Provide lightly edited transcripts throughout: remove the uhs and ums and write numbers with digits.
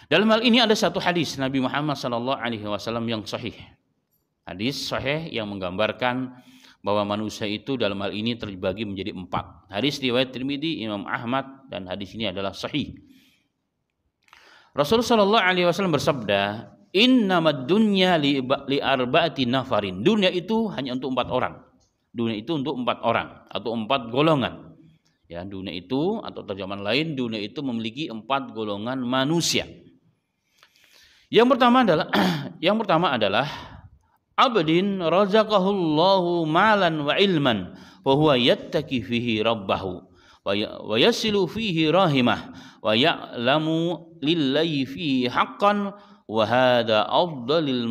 Dalam hal ini ada satu hadis Nabi Muhammad SAW yang sahih. Hadis sahih yang menggambarkan bahwa manusia itu dalam hal ini terbagi menjadi 4. Hadis riwayat Tirmidzi, Imam Ahmad, dan hadis ini adalah sahih. Rasulullah SAW bersabda, "Innamad dunya li arba'ati nafarin." Dunia itu hanya untuk 4 orang. Dunia itu untuk 4 orang atau 4 golongan. Ya, dunia itu atau terjemahan lain, dunia itu memiliki 4 golongan manusia. Yang pertama adalah abdin razaqahullahu malan wa ilman wa huwa yattaqi fihi rabbahu wa yasilu fihi rahimah wa ya'lamu lillahi fihi haqqan wa hadha afdalul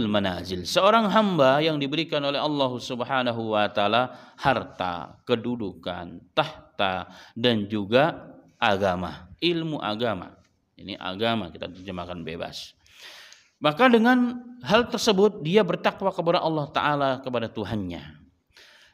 manazil. Seorang hamba yang diberikan oleh Allah Subhanahu wa taala harta, kedudukan, tahta, dan juga agama, ilmu agama. Ini agama, kita terjemahkan bebas. Maka dengan hal tersebut dia bertakwa kepada Allah Ta'ala, kepada Tuhannya.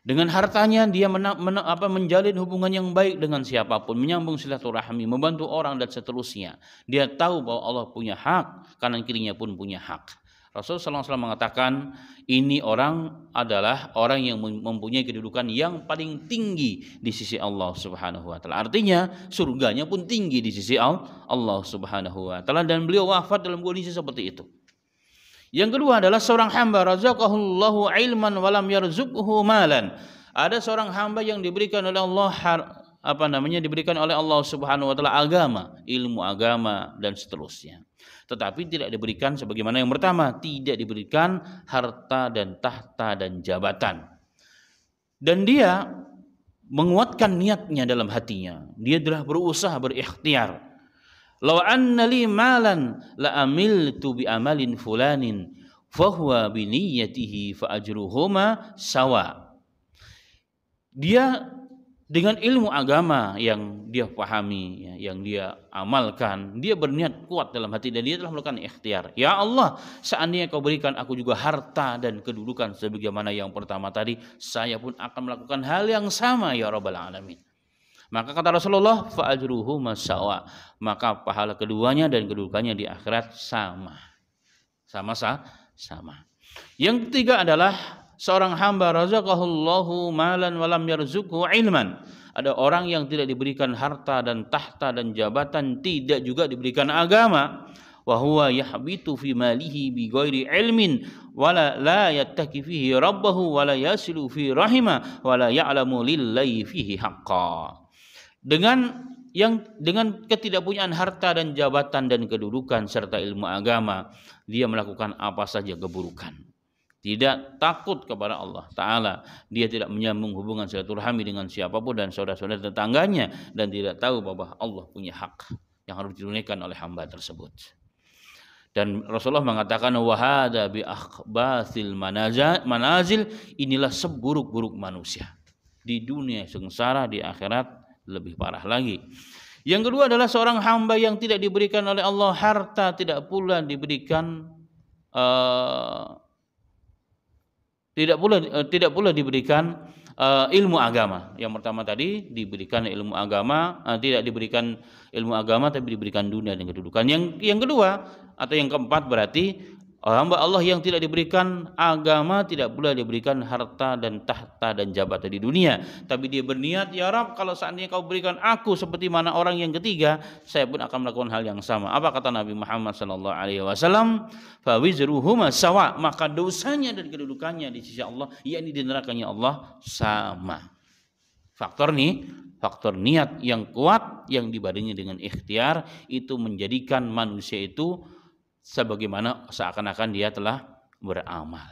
Dengan hartanya dia menjalin hubungan yang baik dengan siapapun, menyambung silaturahmi, membantu orang dan seterusnya. Dia tahu bahwa Allah punya hak, kanan kirinya pun punya hak. Rasulullah SAW mengatakan ini adalah orang yang mempunyai kedudukan yang paling tinggi di sisi Allah Subhanahu wa taala. Artinya surganya pun tinggi di sisi Allah Subhanahu wa taala, dan beliau wafat dalam kondisi seperti itu. Yang kedua adalah seorang hamba razaqahullahu ilman wa lam yarzuqhu malan. Ada seorang hamba yang diberikan oleh Allah diberikan oleh Allah Subhanahu wa taala agama, ilmu agama dan seterusnya. Tetapi tidak diberikan sebagaimana yang pertama, tidak diberikan harta dan tahta dan jabatan. Dan dia menguatkan niatnya dalam hatinya. Dia telah berusaha, berikhtiar. Law anna li malan la amiltu bi amalin fulanin fahuwa bi niyyatihi fa ajruhuma sawa. Dia dengan ilmu agama yang dia pahami, yang dia amalkan, dia berniat kuat dalam hati dan dia telah melakukan ikhtiar. Ya Allah, seandainya kau berikan aku juga harta dan kedudukan sebagaimana yang pertama tadi, saya pun akan melakukan hal yang sama ya Rabbal Alamin. Maka kata Rasulullah, fa ajruhuma sawa, maka pahala keduanya dan kedudukannya di akhirat sama. Yang ketiga adalah seorang hamba razaqahullahu malan wa lam yarzuqhu ilman. Ada orang yang tidak diberikan harta dan tahta dan jabatan, tidak juga diberikan agama. Wa huwa yahbitu fi malihi bi ghairi ilmin wa la yattaqi fihi rabbahu wa la yasilu fi rahimah wa la ya'lamu lillahi fihi haqqa. Dengan ketidakpunyaan harta dan jabatan dan kedudukan serta ilmu agama, dia melakukan apa saja keburukan. Tidak takut kepada Allah Ta'ala. Dia tidak menyambung hubungan silaturahmi dengan siapapun dan saudara-saudara tetangganya, dan tidak tahu bahwa Allah punya hak yang harus ditunaikan oleh hamba tersebut. Dan Rasulullah mengatakan wahada bi akhbathil manazil, inilah seburuk-buruk manusia. Di dunia sengsara, di akhirat lebih parah lagi. Yang kedua adalah seorang hamba yang tidak diberikan oleh Allah harta, tidak pula diberikan ilmu agama. Yang pertama tadi diberikan ilmu agama, tidak diberikan ilmu agama tapi diberikan dunia dan kedudukan. Yang kedua atau yang keempat berarti hamba Allah yang tidak diberikan agama, tidak pula diberikan harta dan tahta dan jabatan di dunia, tapi dia berniat, ya Rabb, kalau seandainya kau berikan aku seperti mana orang yang ketiga, saya pun akan melakukan hal yang sama. Apa kata Nabi Muhammad SAW? Fa wizruhuma sawa, maka dosanya dan kedudukannya di sisi Allah, yakni di nerakanya Allah, sama. Faktor niat yang kuat yang dibarengi dengan ikhtiar itu menjadikan manusia itu sebagaimana seakan-akan dia telah beramal.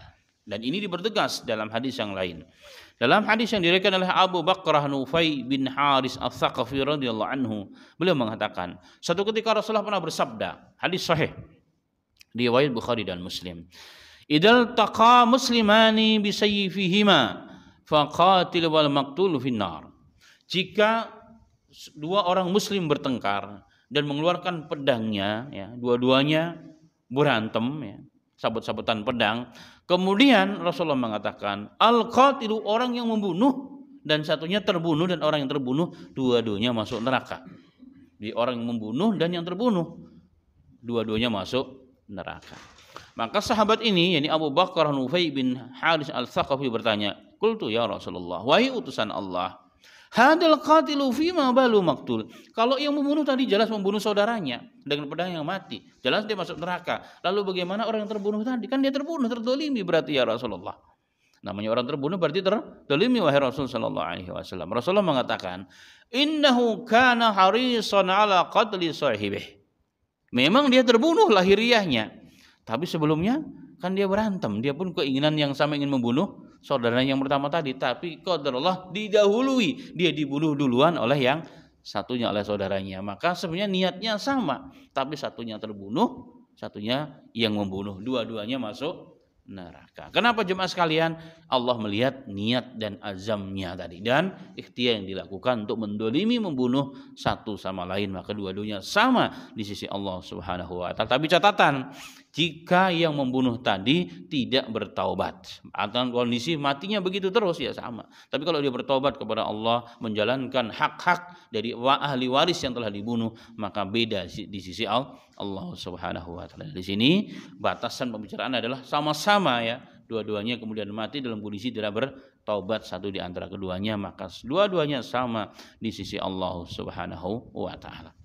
Dan ini dipertegas dalam hadis yang lain. Dalam hadis yang diriwayatkan oleh Abu Bakrah Nufai bin Haris Al-Thaqafi radhiyallahu anhu, beliau mengatakan, suatu ketika Rasulullah pernah bersabda, hadis sahih riwayat Bukhari dan Muslim, "Idzal taqa muslimani bi sayfihima faqatil wal maqtul finnar." Jika dua orang muslim bertengkar dan mengeluarkan pedangnya, ya, dua-duanya berantem, ya, sabut-sabutan pedang. Kemudian Rasulullah mengatakan, al-qatilu, orang yang membunuh, dan satunya terbunuh, dan orang yang terbunuh dua-duanya masuk neraka. Di orang yang membunuh dan yang terbunuh, dua-duanya masuk neraka. Maka sahabat ini, yakni Abu Bakar Nufai bin Haris Al-Thaqafi bertanya, "Qultu ya Rasulullah, wahai utusan Allah, hadal qatilu fima balu maktul." Kalau yang membunuh tadi jelas membunuh saudaranya dengan pedang yang mati, jelas dia masuk neraka. Lalu bagaimana orang yang terbunuh tadi? Kan dia terbunuh, terzalimi berarti ya Rasulullah. Namanya orang terbunuh berarti terzalimi wahai Rasul sallallahu alaihi wasallam. Rasulullah mengatakan, "Innahu kana harisan ala qatli sahibih." Memang dia terbunuh lahiriahnya, tapi sebelumnya kan dia berantem, dia pun keinginan yang sama, ingin membunuh saudaranya yang pertama tadi, tapi qadarullah didahului, dia dibunuh duluan oleh yang satunya, oleh saudaranya. Maka sebenarnya niatnya sama, tapi satunya terbunuh, satunya yang membunuh, dua-duanya masuk neraka. Kenapa jemaah sekalian? Allah melihat niat dan azamnya tadi dan ikhtiar yang dilakukan untuk mendolimi, membunuh satu sama lain, maka dua-duanya sama di sisi Allah Subhanahu wa taala. Tapi catatan, jika yang membunuh tadi tidak bertaubat atau kondisi matinya begitu terus, ya sama. Tapi kalau dia bertaubat kepada Allah, menjalankan hak-hak dari ahli waris yang telah dibunuh, maka beda di sisi Allah Subhanahu wa taala. Di sini batasan pembicaraan adalah sama-sama ya, dua-duanya kemudian mati dalam kondisi tidak bertaubat satu di antara keduanya, maka dua-duanya sama di sisi Allah Subhanahu wa taala.